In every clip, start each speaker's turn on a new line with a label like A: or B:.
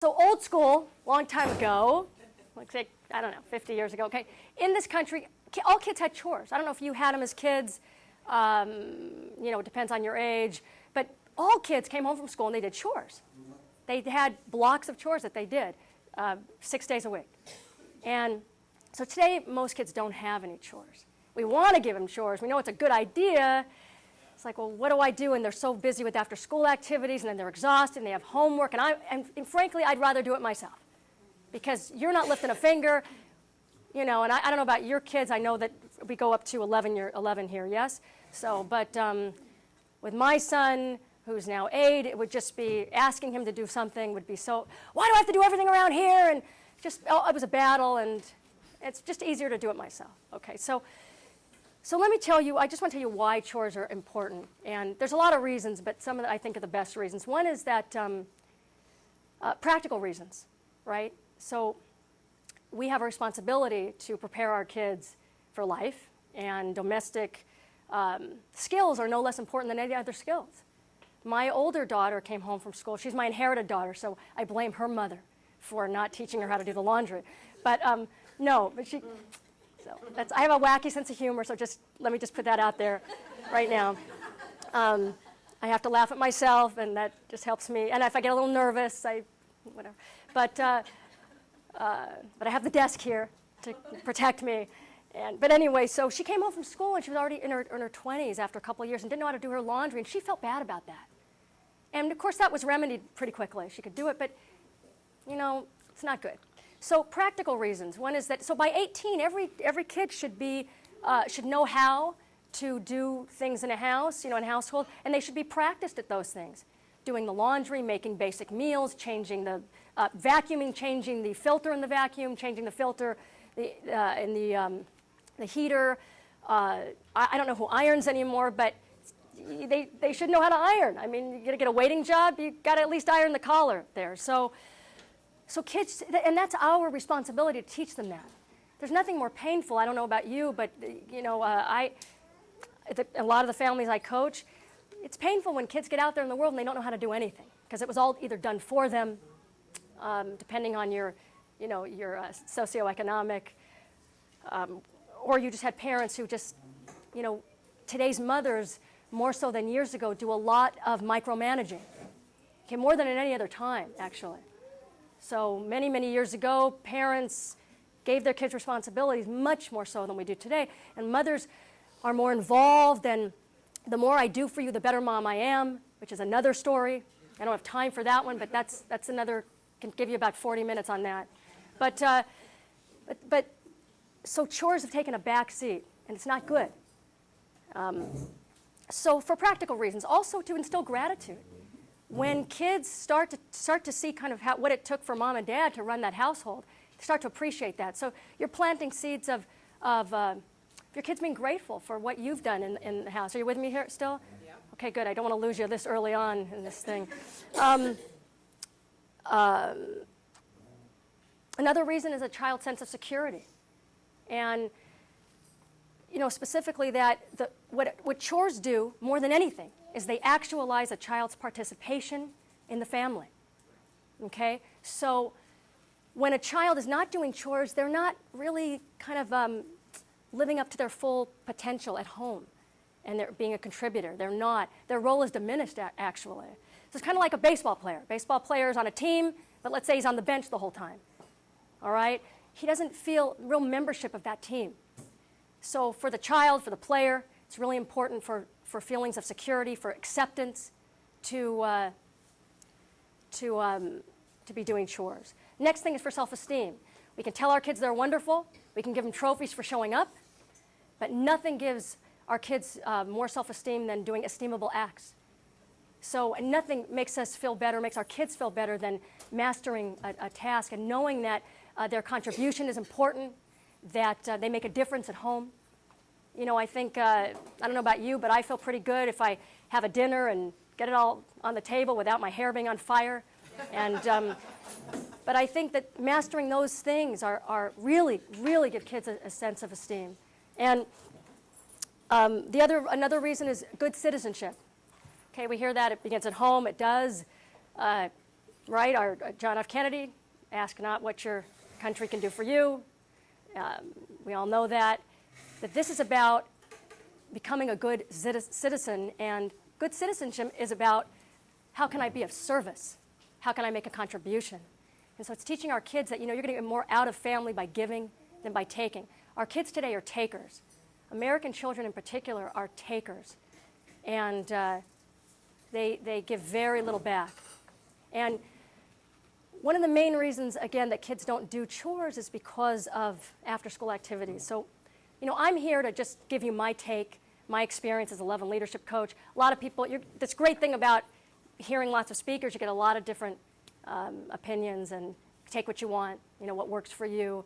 A: So old school, long time ago, like say, I don't know, 50 years ago, okay, in this country, all kids had chores. I don't know if you had them as kids, it depends on your age, but all kids came home from school and they did chores. They had blocks of chores that they did 6 days a week. And so today, most kids don't have any chores. We want to give them chores. We know it's a good idea. It's like, well, what do I do? And they're so busy with after-school activities, and then they're exhausted, and they have homework. And frankly, I'd rather do it myself because you're not lifting a finger, and I don't know about your kids. I know that we go up to 11 here, yes? So, but with my son, who's now 8, it would just be asking him to do something would be so, why do I have to do everything around here? And just, it was a battle, and it's just easier to do it myself. Okay, so let me tell you, I just want to tell you why chores are important. And there's a lot of reasons, but some of them I think are the best reasons. One is that practical reasons, right? So we have a responsibility to prepare our kids for life, and domestic skills are no less important than any other skills. My older daughter came home from school. She's my inherited daughter, so I blame her mother for not teaching her how to do the laundry. But so I have a wacky sense of humor, so let me just put that out there right now. I have to laugh at myself, and that just helps me. And if I get a little nervous, whatever. But I have the desk here to protect me. But anyway, so she came home from school, and she was already in her 20s after a couple of years and didn't know how to do her laundry, and she felt bad about that. And, of course, that was remedied pretty quickly. She could do it, but, it's not good. So practical reasons. One is that, so by 18, every kid should know how to do things in a house, in a household, and they should be practiced at those things. Doing the laundry, making basic meals, changing the, vacuuming, changing the filter in the vacuum, changing the filter in the heater. I don't know who irons anymore, but they should know how to iron. I mean, you're going to get a waiting job, you've got to at least iron the collar there. So kids, and that's our responsibility to teach them that. There's nothing more painful. I don't know about you, but a lot of the families I coach, it's painful when kids get out there in the world and they don't know how to do anything because it was all either done for them, depending on your socioeconomic, or you just had parents who just, today's mothers, more so than years ago, do a lot of micromanaging. Okay, more than at any other time, actually. So many, many years ago, parents gave their kids responsibilities much more so than we do today. And mothers are more involved, and the more I do for you, the better mom I am, which is another story. I don't have time for that one, but that's another, can give you about 40 minutes on that. But so chores have taken a back seat, and it's not good. So for practical reasons, also to instill gratitude. When kids start to see kind of what it took for mom and dad to run that household, they start to appreciate that. So you're planting seeds of your kids being grateful for what you've done in the house. Are you with me here still? Yeah. Okay, good. I don't want to lose you this early on in this thing. Another reason is a child's sense of security. And specifically that what chores do more than anything is they actualize a child's participation in the family, okay? So when a child is not doing chores, they're not really kind of living up to their full potential at home, and they're being a contributor. They're not. Their role is diminished, actually. So it's kind of like a baseball player. Baseball player is on a team, but let's say he's on the bench the whole time, all right? He doesn't feel real membership of that team. So for the child, for the player, it's really important for feelings of security, for acceptance, to be doing chores. Next thing is for self-esteem. We can tell our kids they're wonderful. We can give them trophies for showing up. But nothing gives our kids more self-esteem than doing esteemable acts. So nothing makes us feel better, makes our kids feel better than mastering a task and knowing that their contribution is important, that they make a difference at home. I think, I don't know about you, but I feel pretty good if I have a dinner and get it all on the table without my hair being on fire. And, but I think that mastering those things are really, really give kids a sense of esteem. And another reason is good citizenship. Okay, we hear that it begins at home. It does. right? Our John F. Kennedy, ask not what your country can do for you. We all know that this is about becoming a good citizen, and good citizenship is about how can I be of service? How can I make a contribution? And so it's teaching our kids that, you're going to get more out of family by giving than by taking. Our kids today are takers. American children in particular are takers. And they give very little back. And one of the main reasons, again, that kids don't do chores is because of after-school activities. So, I'm here to just give you my take, my experience as a love and leadership coach. A lot of people, this great thing about hearing lots of speakers, you get a lot of different opinions and take what you want, what works for you.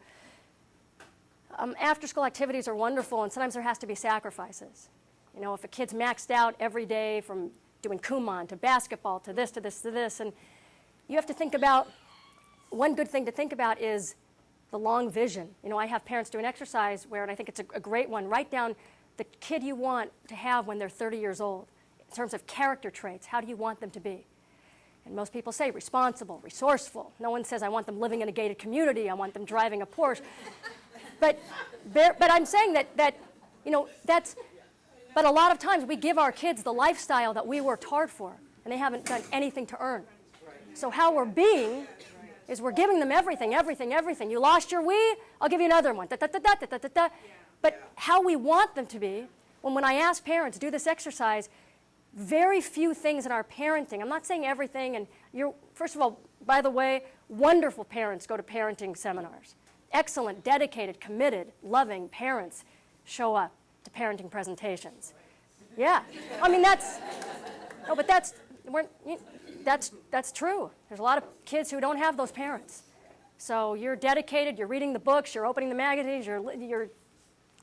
A: After-school activities are wonderful, and sometimes there has to be sacrifices. If a kid's maxed out every day from doing Kumon to basketball to this, to this, to this, and you have to think about, one good thing to think about is the long vision. I have parents do an exercise where, and I think it's a great one, write down the kid you want to have when they're 30 years old. In terms of character traits, how do you want them to be? And most people say responsible, resourceful. No one says I want them living in a gated community, I want them driving a Porsche. But I'm saying that that's, but a lot of times we give our kids the lifestyle that we worked hard for, and they haven't done anything to earn. So how we're being is we're giving them everything, everything, everything. You lost your Wii, I'll give you another one. Da, da, da, da, da, da, da. But how we want them to be, when I ask parents, do this exercise, very few things in our parenting. I'm not saying everything, and first of all, by the way, wonderful parents go to parenting seminars. Excellent, dedicated, committed, loving parents show up to parenting presentations. Yeah, I mean that's true. There's a lot of kids who don't have those parents. So you're dedicated, you're reading the books, you're opening the magazines, you're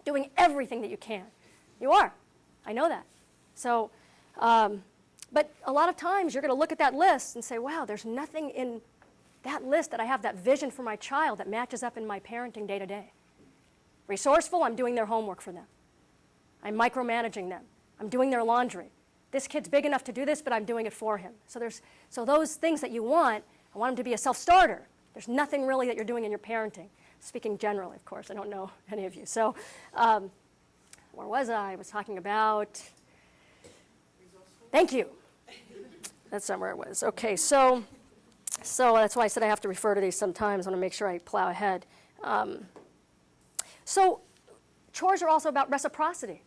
A: doing everything that you can. You are, I know that. So, but a lot of times you're going to look at that list and say, wow, there's nothing in that list that I have that vision for my child that matches up in my parenting day to day. Resourceful, I'm doing their homework for them. I'm micromanaging them. I'm doing their laundry. This kid's big enough to do this, but I'm doing it for him. So those things that you want, I want him to be a self-starter. There's nothing really that you're doing in your parenting. Speaking generally, of course, I don't know any of you. So where was I? I was talking about, thank you. That's not where it was. Okay, so that's why I said I have to refer to these sometimes. I want to make sure I plow ahead. So chores are also about reciprocity.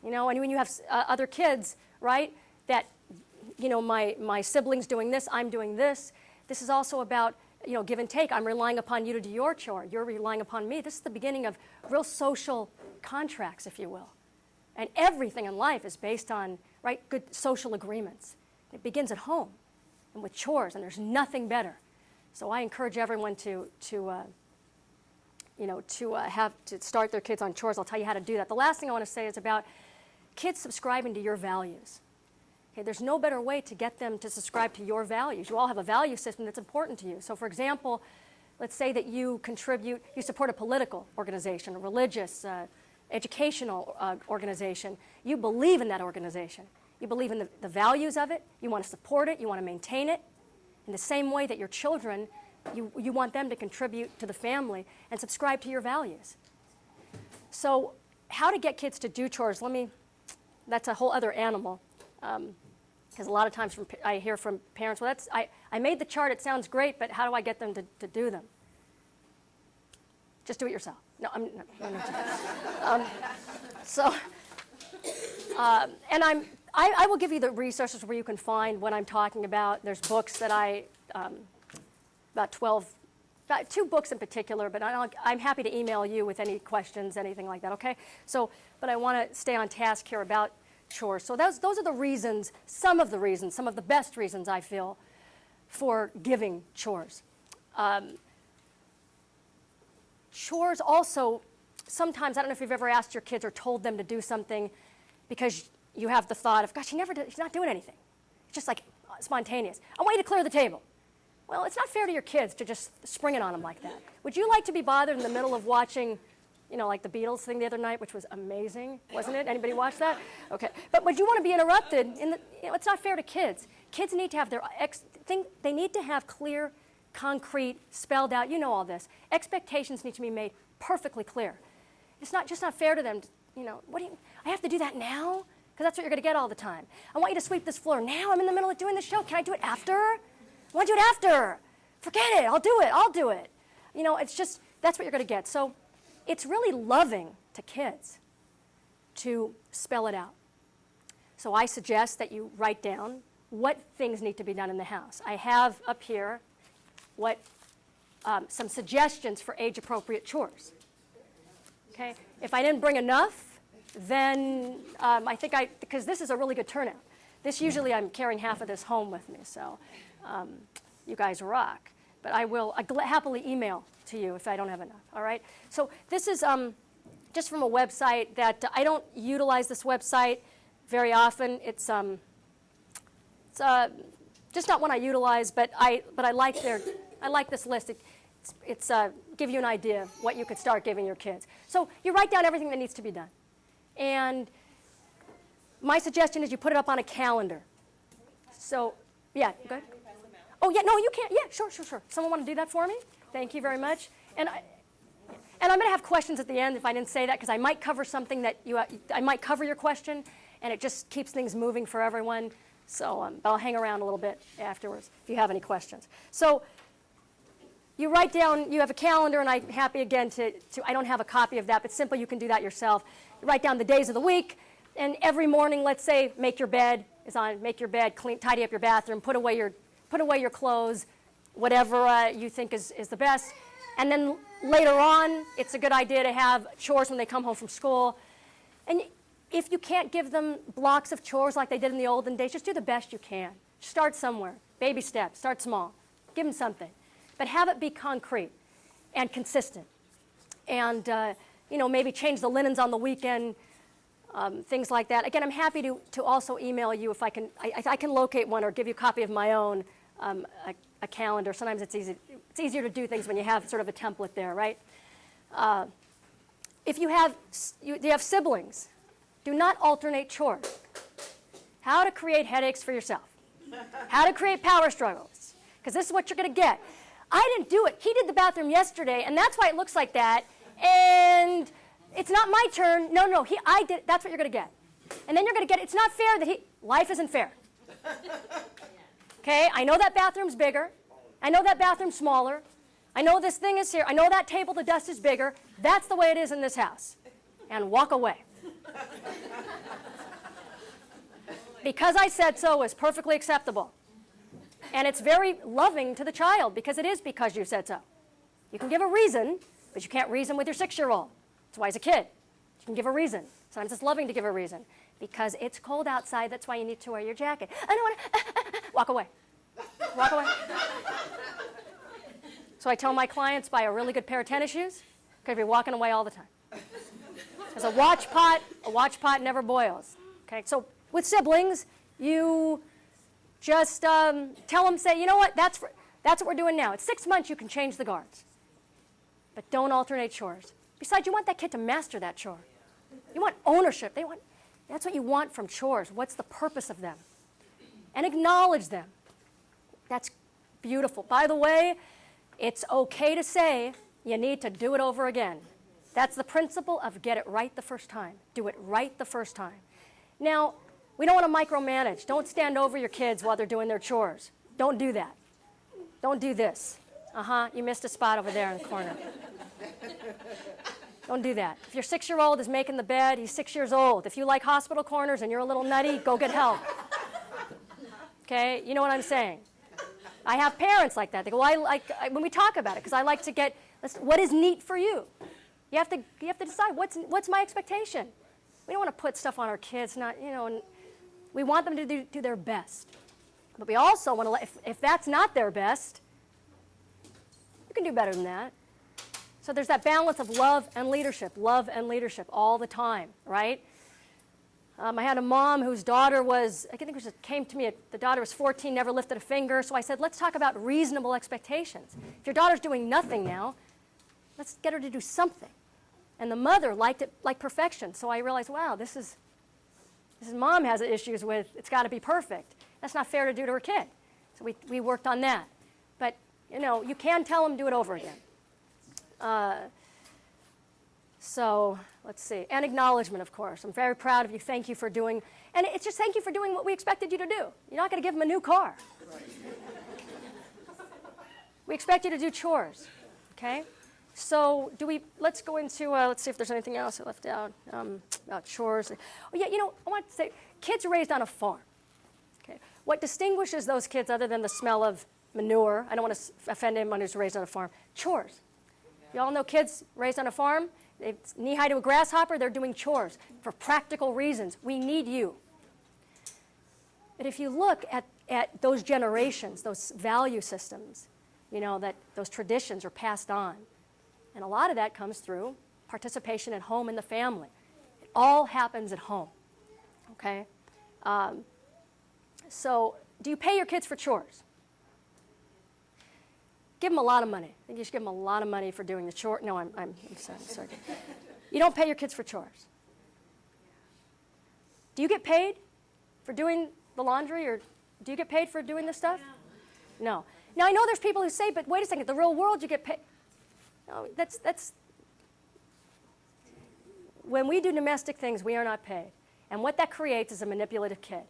A: And when you have other kids, right, that, my siblings doing this, I'm doing this. This is also about, give and take. I'm relying upon you to do your chore. You're relying upon me. This is the beginning of real social contracts, if you will. And everything in life is based on, right, good social agreements. It begins at home and with chores, and there's nothing better. So I encourage everyone to start their kids on chores. I'll tell you how to do that. The last thing I want to say is about kids subscribing to your values. Okay, there's no better way to get them to subscribe to your values. You all have a value system that's important to you. So for example, let's say that you support a political organization, a religious, educational organization. You believe in that organization. You believe in the values of it. You want to support it. You want to maintain it. In the same way that your children, you want them to contribute to the family and subscribe to your values. So how to get kids to do chores, that's a whole other animal. Because a lot of times I hear from parents, well, I made the chart, it sounds great, but how do I get them to do them? Just do it yourself. No, I'm not. I will give you the resources where you can find what I'm talking about. There's books that about 2 books in particular, but I'm happy to email you with any questions, anything like that, okay? But I want to stay on task here about chores. So those are the reasons, some of the best reasons I feel for giving chores. Chores also, sometimes, I don't know if you've ever asked your kids or told them to do something because you have the thought of, gosh, he's not doing anything. It's just like spontaneous. I want you to clear the table. Well, it's not fair to your kids to just spring it on them like that. Would you like to be bothered in the middle of watching, like the Beatles thing the other night, which was amazing, wasn't it? Anybody watch that? Okay. But would you want to be interrupted? It's not fair to kids. Kids need to have they need to have clear, concrete, spelled out, you know all this. Expectations need to be made perfectly clear. It's not fair to them, I have to do that now? Because that's what you're going to get all the time. I want you to sweep this floor now. I'm in the middle of doing the show. Can I do it after? I want to do it after. Forget it. I'll do it. It's just, that's what you're going to get. So it's really loving to kids to spell it out. So I suggest that you write down what things need to be done in the house. I have up here some suggestions for age-appropriate chores. Okay? If I didn't bring enough, then because this is a really good turnout. This usually I'm carrying half of this home with me, so you guys rock. But I will happily email to you if I don't have enough, all right? So this is just from a website that I don't utilize this website very often. It's just not one I utilize, but I like this list. It's give you an idea of what you could start giving your kids. So you write down everything that needs to be done. And my suggestion is you put it up on a calendar. So, yeah, go ahead. Oh, yeah, no, you can't. Yeah, sure. Someone want to do that for me? Thank you very much. And I'm going to have questions at the end if I didn't say that, because I might cover something that I might cover your question, and it just keeps things moving for everyone. So but I'll hang around a little bit afterwards if you have any questions. So you write down, you have a calendar, and I'm happy again I don't have a copy of that, but simply you can do that yourself. You write down the days of the week, and every morning, let's say, make your bed, clean, tidy up your bathroom, put away your clothes, whatever you think is the best. And then later on, it's a good idea to have chores when they come home from school. And if you can't give them blocks of chores like they did in the olden days, just do the best you can. Start somewhere. Baby steps. Start small. Give them something. But have it be concrete and consistent. And, maybe change the linens on the weekend, things like that. Again, I'm happy to also email you if I can. I can locate one or give you a copy of my own, a calendar. Sometimes it's easier to do things when you have sort of a template there, right? If you have siblings, do not alternate chores. How to create headaches for yourself. How to create power struggles. Because this is what you're going to get. I didn't do it. He did the bathroom yesterday, and that's why it looks like that. And it's not my turn. No, I did. That's what you're going to get. And then you're going to get, it's not fair that life isn't fair. Okay, I know that bathroom's bigger. I know that bathroom's smaller. I know this thing is here. I know that table, the dust is bigger. That's the way it is in this house. And walk away. Because I said so is perfectly acceptable. And it's very loving to the child because it is because you said so. You can give a reason, but you can't reason with your 6-year-old. That's why he's a kid. You can give a reason. Sometimes it's loving to give a reason. Because it's cold outside, that's why you need to wear your jacket. I don't want to, walk away. Walk away. So I tell my clients, buy a really good pair of tennis shoes, because you're walking away all the time. Because a watch pot never boils. Okay, so with siblings, you just tell them, say, you know what, that's what we're doing now. It's 6 months, you can change the guards. But don't alternate chores. Besides, you want that kid to master that chore. You want ownership. That's what you want from chores. What's the purpose of them? And acknowledge them. That's beautiful. By the way, it's okay to say you need to do it over again. That's the principle of get it right the first time. Do it right the first time. Now, we don't want to micromanage. Don't stand over your kids while they're doing their chores. Don't do that. Don't do this. You missed a spot over there in the corner. Don't do that. If your 6-year-old is making the bed, he's 6 years old. If you like hospital corners and you're a little nutty, go get help. Okay? You know what I'm saying? I have parents like that. They go, when we talk about it, because I like to get, what is neat for you? You have to decide, what's my expectation? We don't want to put stuff on our kids, and we want them to do their best. But we also want to, if that's not their best, you can do better than that. So there's that balance of love and leadership all the time, right? I had a mom whose daughter came to me, the daughter was 14, never lifted a finger, so I said, let's talk about reasonable expectations. If your daughter's doing nothing now, let's get her to do something. And the mother liked it like perfection, so I realized, wow, this is mom has issues with, it's got to be perfect. That's not fair to do to her kid. So we worked on that. But, you can tell them do it over again. So let's see. And acknowledgement, of course. I'm very proud of you. Thank you for doing, and it's just thank you for doing what we expected you to do. You're not going to give them a new car. We expect you to do chores, okay? So let's go into, let's see if there's anything else I left out about chores. Oh yeah, I want to say, kids are raised on a farm, okay? What distinguishes those kids other than the smell of manure, I don't want to offend anyone who's raised on a farm, chores. You all know kids raised on a farm, they're knee-high to a grasshopper, they're doing chores for practical reasons. We need you. But if you look at those generations, those value systems, that those traditions are passed on. And a lot of that comes through participation at home in the family. It all happens at home, okay? So do you pay your kids for chores? Give them a lot of money. I think you should give them a lot of money for doing the chore. No, I'm sorry. You don't pay your kids for chores. Do you get paid for doing the laundry, or do you get paid for doing this stuff? No. Now, I know there's people who say, but wait a second, the real world you get paid. No, that's when we do domestic things, we are not paid. And what that creates is a manipulative kid.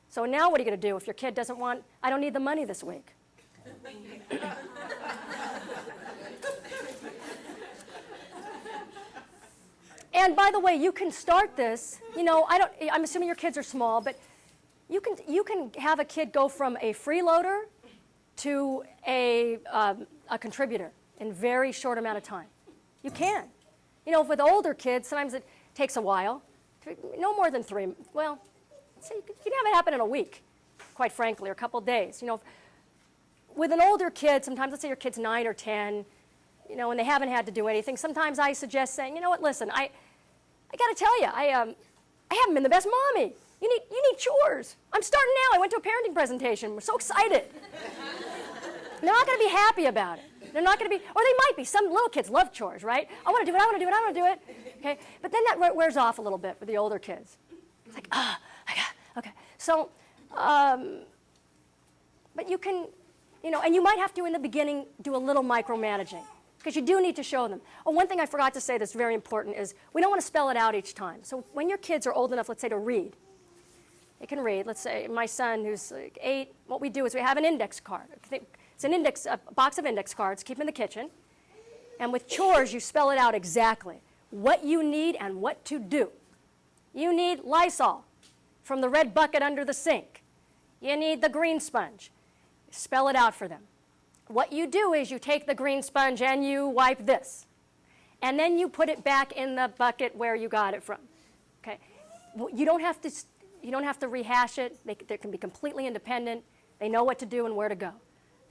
A: So now what are you going to do if your kid doesn't want, I don't need the money this week? And by the way, you can start this, I'm assuming your kids are small, but you can have a kid go from a freeloader to a contributor in a very short amount of time. You can. With older kids, sometimes it takes a while. No more than 3. Well, you can have it happen in a week, quite frankly, or a couple days. With an older kid, sometimes let's say your kid's 9 or 10, and they haven't had to do anything. Sometimes I suggest saying, listen, I got to tell you, I haven't been the best mommy. You need chores. I'm starting now. I went to a parenting presentation. We're so excited. They're not going to be happy about it. They're not going to be, or they might be. Some little kids love chores, right? I want to do it, I want to do it, I want to do it. Okay? But then that wears off a little bit with the older kids. It's like, okay. So, but you can, and you might have to, in the beginning, do a little micromanaging, because you do need to show them. Oh, one thing I forgot to say that's very important is we don't want to spell it out each time. So when your kids are old enough, let's say, to read, they can read. Let's say my son, who's like 8, what we do is we have an index card. It's a box of index cards, keep them in the kitchen. And with chores, you spell it out exactly. What you need and what to do. You need Lysol from the red bucket under the sink. You need the green sponge. Spell it out for them. What you do is you take the green sponge and you wipe this. And then you put it back in the bucket where you got it from. Okay? You don't have to rehash it. They can be completely independent. They know what to do and where to go.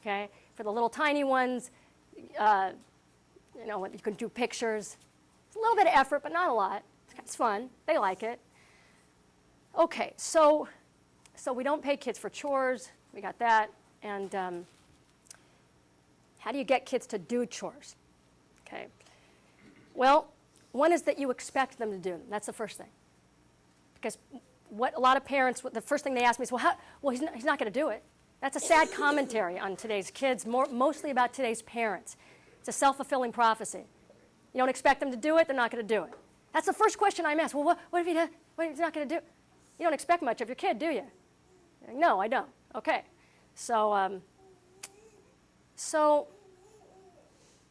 A: Okay? For the little tiny ones, you can do pictures. It's a little bit of effort, but not a lot. It's fun. They like it. Okay, so we don't pay kids for chores. We got that. And how do you get kids to do chores? Okay. Well, one is that you expect them to do them. That's the first thing. Because what a lot of parents, the first thing they ask me is, he's not going to do it. That's a sad commentary on today's kids, mostly about today's parents. It's a self-fulfilling prophecy. You don't expect them to do it, they're not going to do it. That's the first question I'm asked. Well, what if he does? What if he's not going to do it? You don't expect much of your kid, do you? No, I don't. Okay. So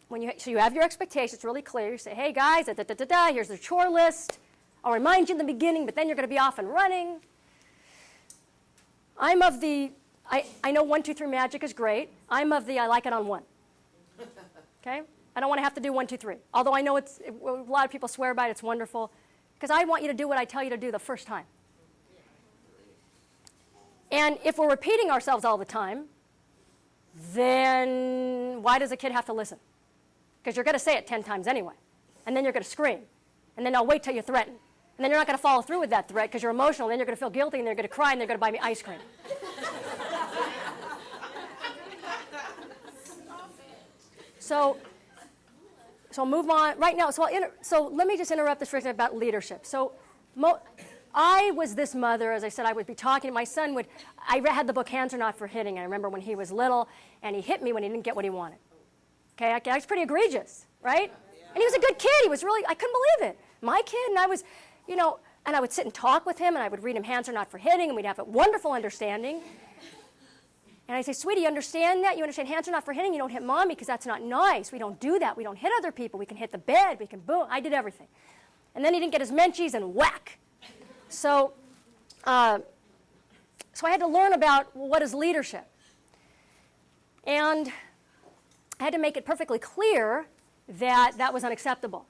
A: you have your expectations, it's really clear. You say, hey guys, here's the chore list. I'll remind you in the beginning, but then you're going to be off and running. I'm of the, I know 1, 2, 3 magic is great. I'm of the I like it on 1. Okay? I don't want to have to do 1, 2, 3. Although I know a lot of people swear by it, it's wonderful. Because I want you to do what I tell you to do the first time. And if we're repeating ourselves all the time, then why does a kid have to listen? Because you're going to say it 10 times anyway. And then you're going to scream. And then I'll wait till you threaten. And then you're not going to follow through with that threat because you're emotional. And then you're going to feel guilty and they're going to cry and they're going to buy me ice cream. So move on. Right now, so let me just interrupt this for a second about leadership. So I was this mother, as I said, I would be talking. My son would, had the book Hands Are Not for Hitting. I remember when he was little, and he hit me when he didn't get what he wanted. Okay, that was pretty egregious, right? And he was a good kid. He was really, I couldn't believe it. My kid, and I was, you know, and I would sit and talk with him, and I would read him Hands Are Not for Hitting, and we'd have a wonderful understanding. And I say, sweetie, you understand that? You understand hands are not for hitting? You don't hit mommy because that's not nice. We don't do that. We don't hit other people. We can hit the bed. We can boom. I did everything. And then he didn't get his menchies, and whack. So I had to learn about, well, what is leadership? And I had to make it perfectly clear that that was unacceptable.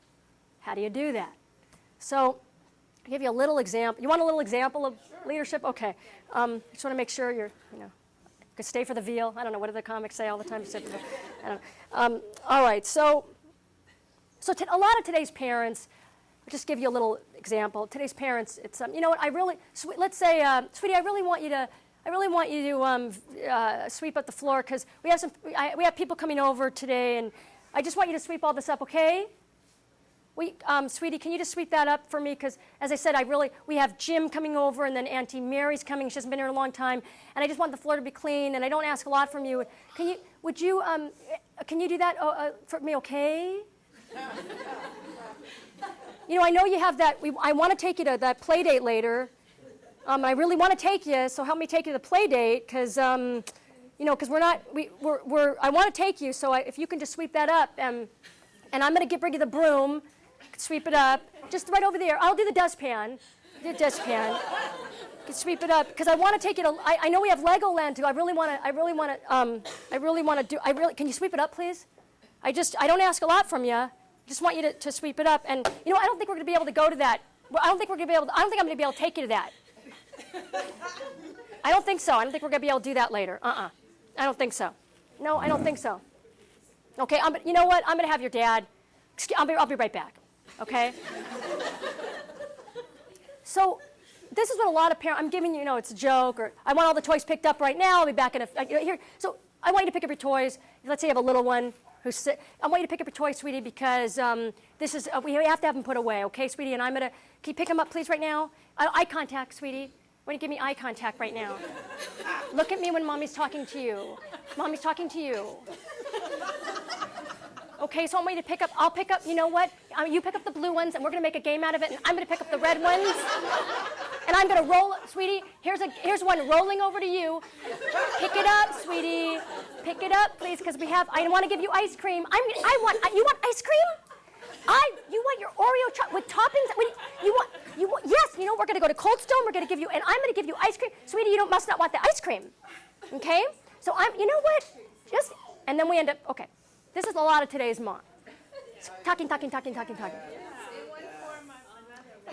A: How do you do that? So I'll give you a little example. You want a little example of leadership? Okay. I just want to make sure you're, you know, could stay for the veal. I don't know, what do the comics say all the time? I don't know. All right, so a lot of today's parents, I'll just give you a little example. Today's parents, it's, you know what, I really, let's say, sweetie, I really want you to sweep up the floor because we have people coming over today, and I just want you to sweep all this up, okay? Sweetie, can you just sweep that up for me? Because, as I said, we have Jim coming over, and then Auntie Mary's coming. She hasn't been here in a long time, and I just want the floor to be clean, and I don't ask a lot from you. Can you do that for me, okay? You know, I know you have that. I want to take you to that play date later. I really want to take you, so help me take you to the play date, because, you know, because I want to take you, so if you can just sweep that up, and I'm going to bring you the broom. Sweep it up, just right over there. I'll do the dustpan. Sweep it up because I want to take it. I know we have Legoland too. Can you sweep it up, please? I don't ask a lot from you. Just want you to sweep it up. And you know, I don't think we're going to be able to go to that. I don't think I'm going to be able to take you to that. I don't think so. I don't think we're going to be able to do that later. I don't think so. No, I don't think so. Okay. You know what? I'm going to have your dad. I'll be right back. Okay? So this is what a lot of parents, I'm giving you, it's a joke, or I want all the toys picked up right now. I'll be back in here. So I want you to pick up your toys. Let's say you have a little one who's sick. I want you to pick up your toys, sweetie, because we have to have them put away, okay, sweetie? And can you pick them up, please, right now? Eye contact, sweetie. Why don't you give me eye contact right now? Look at me when mommy's talking to you. Mommy's talking to you. Okay, so I want you to pick up, I'll pick up, you know what? You pick up the blue ones, and we're going to make a game out of it, and I'm going to pick up the red ones. And I'm going to roll, sweetie, here's one rolling over to you. Pick it up, sweetie. Pick it up, please, because I want to give you ice cream. You want ice cream? You want your Oreo chocolate with toppings? Yes, you know, we're going to go to Cold Stone, we're going to give you, and I'm going to give you ice cream. Sweetie, you must not want the ice cream. Okay? So you know what? And then we end up, okay. This is a lot of today's mom. Talking.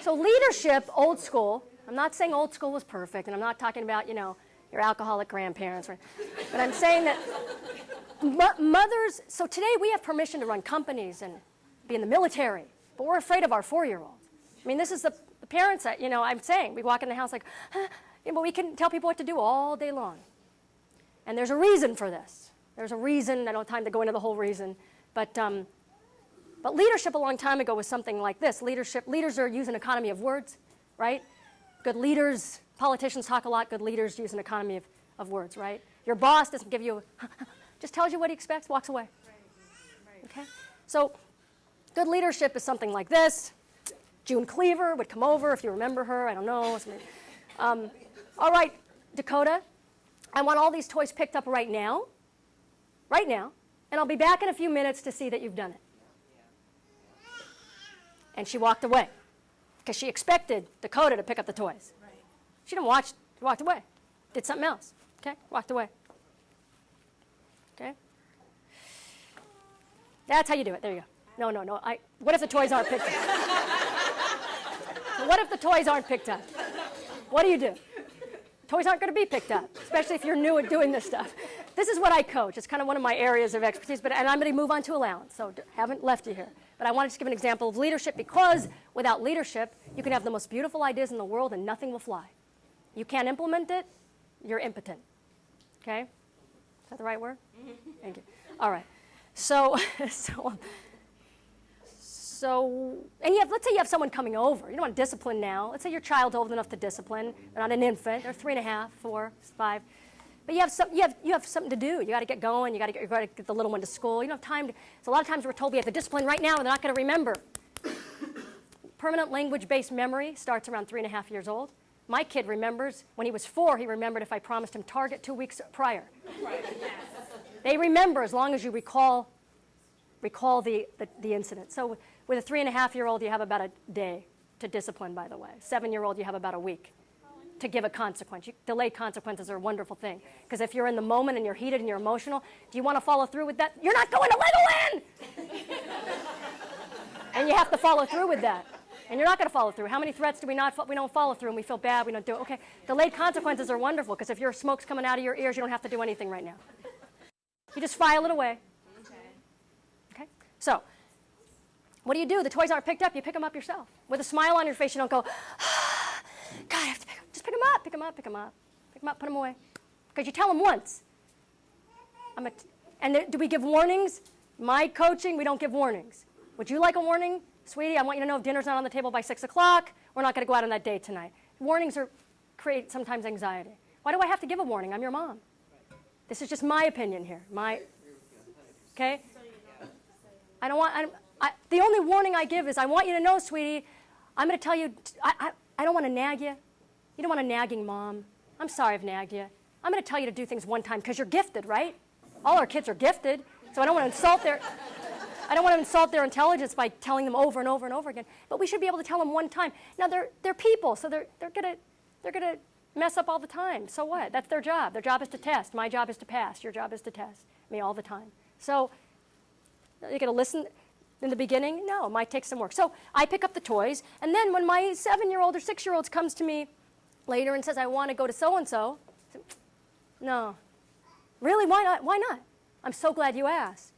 A: So leadership, old school. I'm not saying old school was perfect, and I'm not talking about, your alcoholic grandparents. But I'm saying that mothers, so today we have permission to run companies and be in the military, but we're afraid of our 4-year-olds. I mean, this is the parents that, I'm saying. We walk in the house like, but we can tell people what to do all day long. And there's a reason for this. There's a reason. I don't have time to go into the whole reason. But leadership a long time ago was something like this. Leaders use an economy of words, right? Good leaders, politicians talk a lot. Good leaders use an economy of words, right? Your boss doesn't give you, just tells you what he expects, walks away. Right. Okay? So good leadership is something like this. June Cleaver would come over, if you remember her. I don't know. All right, Dakota, I want all these toys picked up right now, and I'll be back in a few minutes to see that you've done it. And she walked away because she expected Dakota to pick up the toys. Right. She didn't watch, she walked away, did something else, okay, walked away. Okay? That's how you do it, there you go. No, what if the toys aren't picked up? What if the toys aren't picked up? What do? Toys aren't going to be picked up, especially if you're new at doing this stuff. This is what I coach. It's kind of one of my areas of expertise, and I'm going to move on to Allowance, so haven't left you here. But I wanted to give an example of leadership because without leadership, you can have the most beautiful ideas in the world and nothing will fly. You can't implement it, you're impotent. Okay? Is that the right word? Thank you. All right. So So, and let's say you have someone coming over. You don't want to discipline now. Let's say your child's old enough to discipline. They're not an infant. They're 3.5, 4, 5. But you have something to do. You got to get going. You got to get the little one to school. You don't have time to. So a lot of times we're told we have to discipline right now, and they're not going to remember. Permanent language-based memory starts around 3.5 years old. My kid remembers when he was 4. He remembered if I promised him Target 2 weeks prior. Right. They remember as long as you recall the incident. So with a 3.5-year-old, you have about a day to discipline. By the way, 7-year-old, you have about a week to give a consequence. Delayed consequences are a wonderful thing, because if you're in the moment and you're heated and you're emotional, do you want to follow through with that? You're not going to Legoland! And you have to follow through with that. And you're not going to follow through. How many threats do we don't follow through and we feel bad, we don't do it? Okay, delayed consequences are wonderful, because if your smoke's coming out of your ears, you don't have to do anything right now. You just file it away. Okay? So, what do? The toys aren't picked up, you pick them up yourself. With a smile on your face, you don't go, God, I have to pick them. Just pick them up, pick them up, pick them up. Pick them up, put them away. Because you tell them once. Do we give warnings? My coaching, we don't give warnings. Would you like a warning? Sweetie, I want you to know if dinner's not on the table by 6 o'clock, we're not going to go out on that date tonight. Warnings create sometimes anxiety. Why do I have to give a warning? I'm your mom. This is just my opinion here. Okay? I don't want, the only warning I give is I want you to know, sweetie, I'm going to tell you, I don't want to nag you. You don't want a nagging mom. I'm sorry I've nagged you. I'm going to tell you to do things one time because you're gifted, right? All our kids are gifted, so I don't want to insult their intelligence by telling them over and over and over again. But we should be able to tell them one time. Now they're people, so they're gonna mess up all the time. So what? That's their job. Their job is to test. My job is to pass. Your job is to test me all the time. So you're gonna listen in the beginning? No, it might take some work. So I pick up the toys, and then when my 7-year-old or 6-year-old comes to me later and says, I want to go to so-and-so, no. Really, why not? Why not? I'm so glad you asked.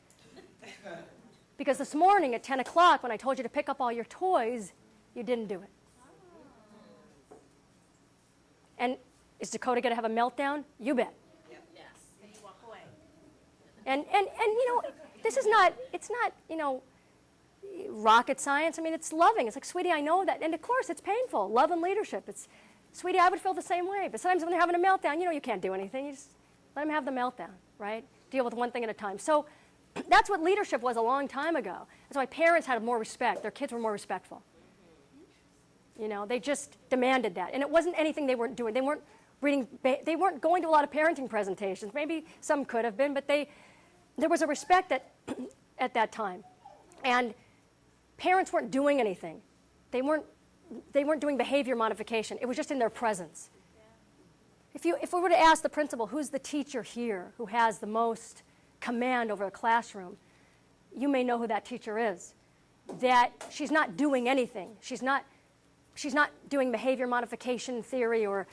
A: Because this morning at 10 o'clock, when I told you to pick up all your toys, you didn't do it. And is Dakota going to have a meltdown? You bet.
B: Yep. Yes. And you walk away.
A: And this is not, it's not, rocket science. I mean, it's loving. It's like, sweetie, I know that. And of course, it's painful. Love and leadership. It's, sweetie, I would feel the same way. But sometimes when they're having a meltdown, you can't do anything. You just let them have the meltdown, right? Deal with one thing at a time. So that's what leadership was a long time ago. That's why parents had more respect. Their kids were more respectful. They just demanded that. And it wasn't anything they weren't doing. They weren't reading, they weren't going to a lot of parenting presentations. Maybe some could have been, but there was a respect at that time. And parents weren't doing anything. They weren't doing behavior modification. It was just in their presence. Yeah. If we were to ask the principal, who's the teacher here who has the most command over a classroom, you may know who that teacher is. That she's not doing anything. She's not doing behavior modification theory, or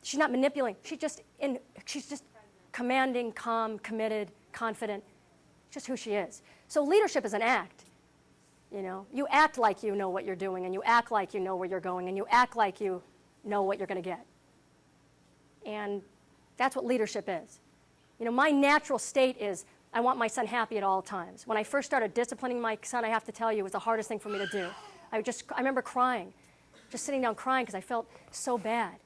A: she's not manipulating. She's just commanding, calm, committed, confident. Just who she is. So leadership is an act. You act like you know what you're doing, and you act like you know where you're going, and you act like you know what you're going to get. And that's what leadership is. My natural state is I want my son happy at all times. When I first started disciplining my son, I have to tell you, it was the hardest thing for me to do. I remember crying, just sitting down crying because I felt so bad.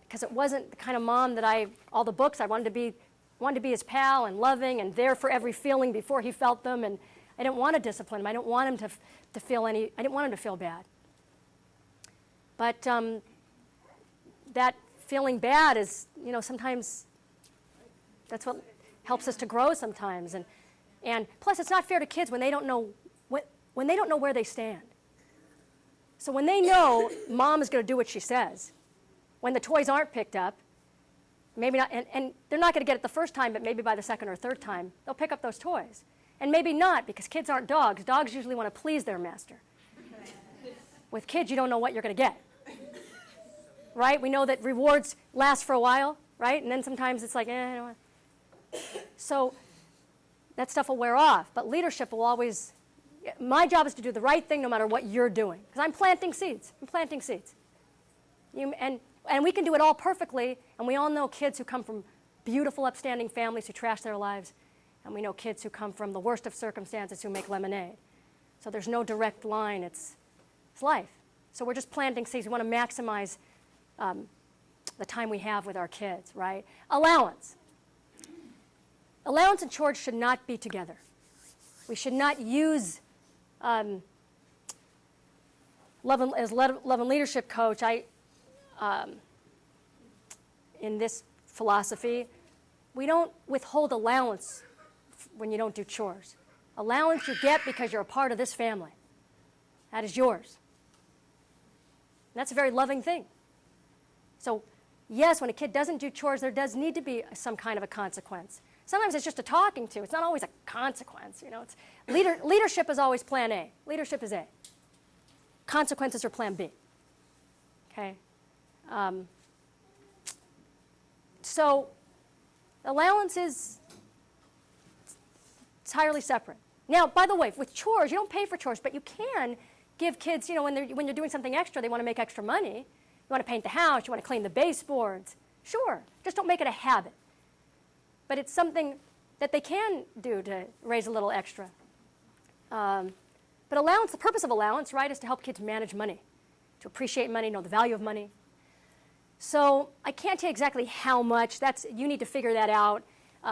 A: Because it wasn't the kind of mom that all the books, I wanted to be his pal and loving and there for every feeling before he felt them. And I didn't want to discipline him. I didn't want him to feel bad. But that feeling bad is, sometimes that's what helps us to grow sometimes. And plus, it's not fair to kids when they don't know where they stand. So when they know mom is going to do what she says, when the toys aren't picked up, maybe not, and they're not going to get it the first time, but maybe by the second or third time, they'll pick up those toys. And maybe not, because kids aren't dogs. Dogs usually want to please their master. With kids, you don't know what you're going to get. Right? We know that rewards last for a while, right? And then sometimes it's like, I don't want. So that stuff will wear off. But leadership will always, my job is to do the right thing no matter what you're doing. Because I'm planting seeds. And we can do it all perfectly. And we all know kids who come from beautiful, upstanding families who trash their lives. And we know kids who come from the worst of circumstances who make lemonade. So there's no direct line. It's life. So we're just planting seeds. We want to maximize the time we have with our kids, right? Allowance. Allowance and chores should not be together. We should not use, as Love and Leadership coach, in this philosophy, we don't withhold allowance when you don't do chores. Allowance you get because you're a part of this family. That is yours. And that's a very loving thing. So yes, when a kid doesn't do chores, there does need to be some kind of a consequence. Sometimes it's just a talking to. It's not always a consequence. It's leadership is always plan A. Leadership is A. Consequences are plan B. Okay? So allowance is entirely separate. Now, by the way, with chores, you don't pay for chores, but you can give kids, when you're doing something extra, they want to make extra money. You want to paint the house, you want to clean the baseboards. Sure, just don't make it a habit. But it's something that they can do to raise a little extra. But allowance, the purpose of allowance, right, is to help kids manage money, to appreciate money, know the value of money. So I can't tell you exactly how much. You need to figure that out.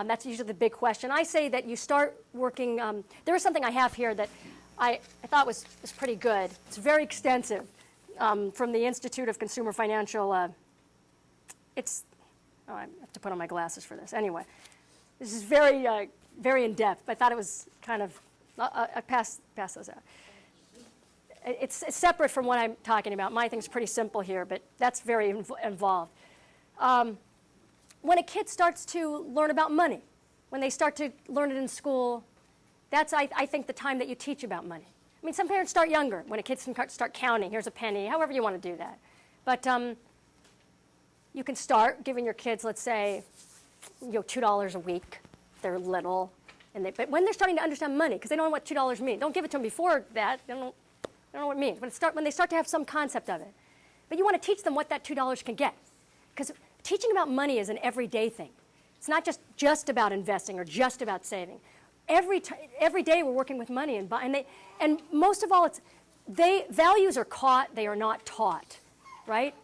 A: That's usually the big question. I say that you start working. There is something I have here that I thought was pretty good. It's very extensive from the Institute of Consumer Financial. I have to put on my glasses for this. Anyway, this is very, very in-depth. I thought it was kind of, I pass those out. It's separate from what I'm talking about. My thing's pretty simple here, but that's very involved. When a kid starts to learn about money, when they start to learn it in school, that's, I think, the time that you teach about money. I mean, some parents start younger, when a kid can start counting. Here's a penny, however you want to do that. But you can start giving your kids, let's say, $2 a week. They're little. But when they're starting to understand money, because they don't know what $2 means, don't give it to them before that. They don't know what it means. When they start to have some concept of it. But you want to teach them what that $2 can get. Because teaching about money is an everyday thing. It's not just about investing or just about saving. Every day we're working with money, and most of all, values are caught, they are not taught, right?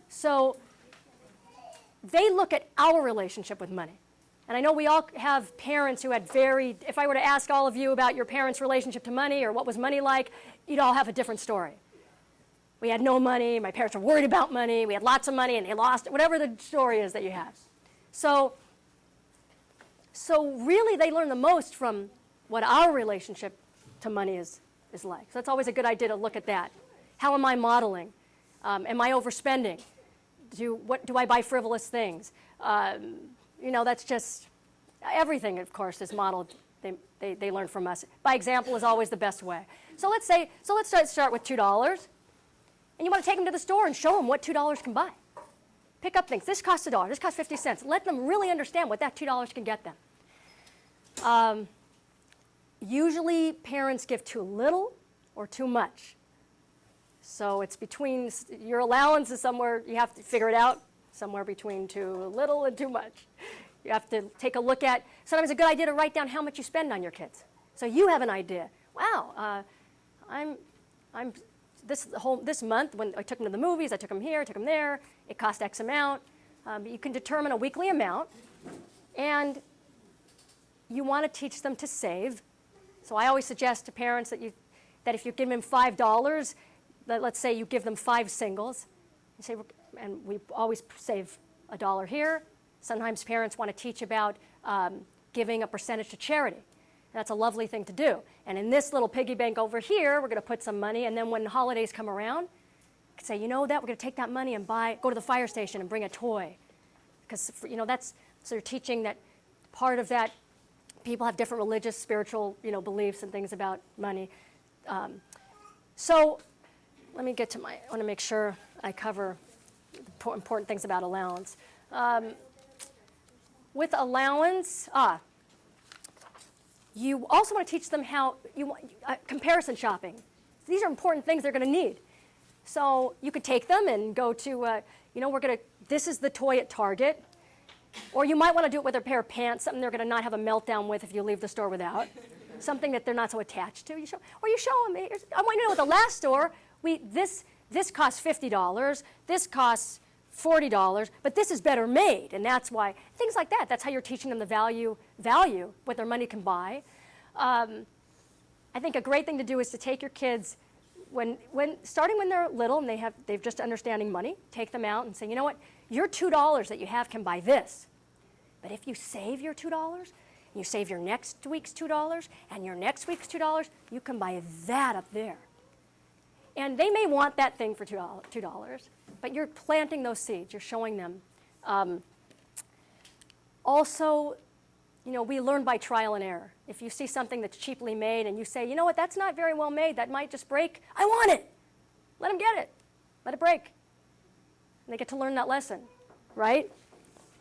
A: So they look at our relationship with money. And I know we all have parents who had if I were to ask all of you about your parents' relationship to money or what was money like, you'd all have a different story. We had no money, my parents were worried about money, we had lots of money and they lost it, whatever the story is that you have. So really they learn the most from what our relationship to money is like. So it's always a good idea to look at that. How am I modeling? Am I overspending? Do I buy frivolous things? That's just, everything, of course, is modeled. They learn from us. By example is always the best way. So let's start with $2. And you want to take them to the store and show them what $2 can buy. Pick up things. This costs $1. This costs 50 cents. Let them really understand what that $2 can get them. Usually parents give too little or too much. So it's between, your allowance is somewhere, you have to figure it out, somewhere between too little and too much. You have to take a look at, sometimes it's a good idea to write down how much you spend on your kids. So you have an idea. Wow, this month, when I took them to the movies, I took them here, I took them there, it cost X amount. You can determine a weekly amount, and you want to teach them to save. So I always suggest to parents that if you give them $5, let's say you give them 5 singles, and we always save $1 here. Sometimes parents want to teach about giving a percentage to charity. That's a lovely thing to do. And in this little piggy bank over here, we're going to put some money, and then when the holidays come around, you can say, we're going to take that money and go to the fire station and bring a toy. Because, so you're teaching that part of that, people have different religious, spiritual, beliefs and things about money. So let me get to I want to make sure I cover the important things about allowance. With allowance, you also want to teach them how comparison shopping. These are important things they're going to need. So you could take them and go to, this is the toy at Target. Or you might want to do it with a pair of pants, something they're going to not have a meltdown with if you leave the store without. something that they're not so attached to. You show them. I want you to know at the last store, this costs $50, this costs $40, but this is better made, and that's why. Things like that. That's how you're teaching them the value, what their money can buy. I think a great thing to do is to take your kids, starting when they're little and they've just understanding money, take them out and say, you know what, your $2 that you have can buy this. But if you save your $2, and you save your next week's $2, and your next week's $2, you can buy that up there. And they may want that thing for $2, but you're planting those seeds. You're showing them. Also, we learn by trial and error. If you see something that's cheaply made and you say, you know what, that's not very well made, that might just break, I want it. Let them get it. Let it break. And they get to learn that lesson, right?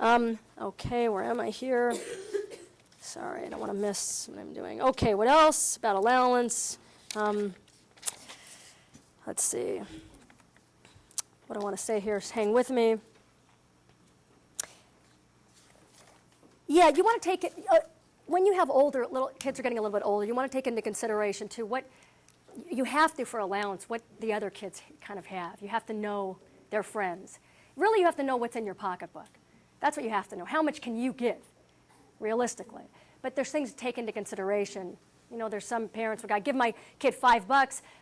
A: Okay, where am I here? Sorry, I don't want to miss what I'm doing. Okay, what else about allowance? Let's see. What I want to say here is hang with me. Yeah, you want to take it, when you have little kids are getting a little bit older, you want to take into consideration too what, you have to for allowance, what the other kids kind of have. You have to know their friends. Really, you have to know what's in your pocketbook. That's what you have to know. How much can you give, realistically? But there's things to take into consideration. There's some parents who give my kid $5,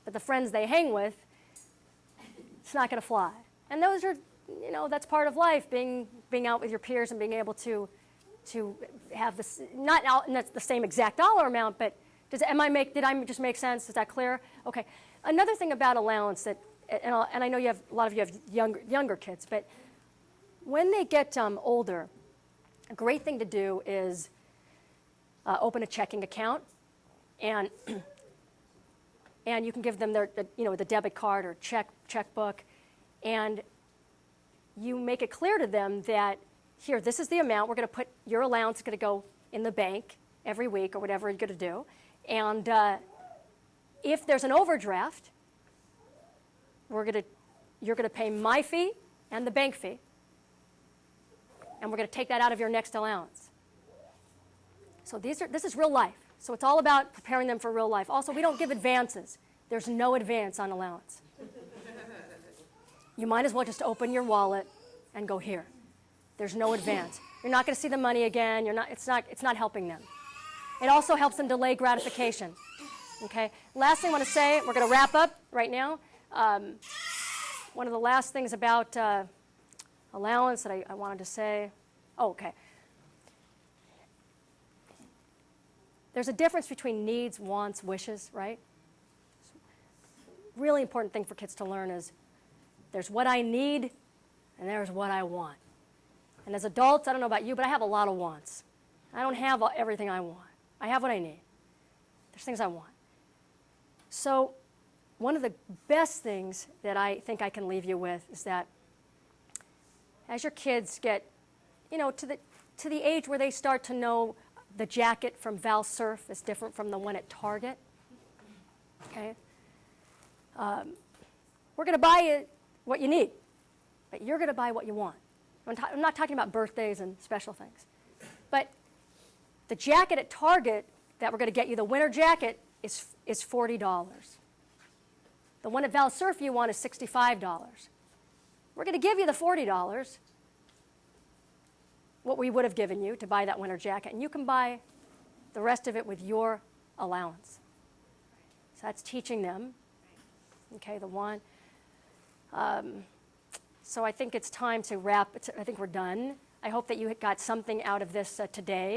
A: but the friends they hang with, it's not going to fly. And those are, that's part of life, being out with your peers and being able to have this, not the same exact dollar amount, but did I just make sense? Is that clear? Okay. Another thing about allowance and I know a lot of you have younger kids, but when they get older, a great thing to do is open a checking account, and you can give them the debit card or checkbook, and you make it clear to them that here, this is the amount we're going to put. Your allowance is going to go in the bank every week or whatever you're going to do, and if there's an overdraft, you're going to pay my fee and the bank fee, and we're going to take that out of your next allowance. So this is real life. So it's all about preparing them for real life. Also, we don't give advances. There's no advance on allowance. You might as well just open your wallet and go here. There's no advance. You're not going to see the money again. It's not helping them. It also helps them delay gratification. Okay. Last thing I want to say, we're going to wrap up right now. One of the last things about allowance that I wanted to say. Oh, okay. There's a difference between needs, wants, wishes, right? Really important thing for kids to learn is there's what I need and there's what I want. And as adults, I don't know about you, but I have a lot of wants. I don't have everything I want. I have what I need. There's things I want. So one of the best things that I think I can leave you with is that as your kids get, to the age where they start to know the jacket from Val Surf is different from the one at Target, okay? We're going to buy you what you need, but you're going to buy what you want. I'm not talking about birthdays and special things. But the jacket at Target that we're going to get you, the winter jacket, is $40. The one at Val Surf you want is $65. We're going to give you the $40, what we would have given you to buy that winter jacket, and you can buy the rest of it with your allowance. So that's teaching them, okay, the one. So I think it's time to wrap. I think we're done. I hope that you got something out of this today.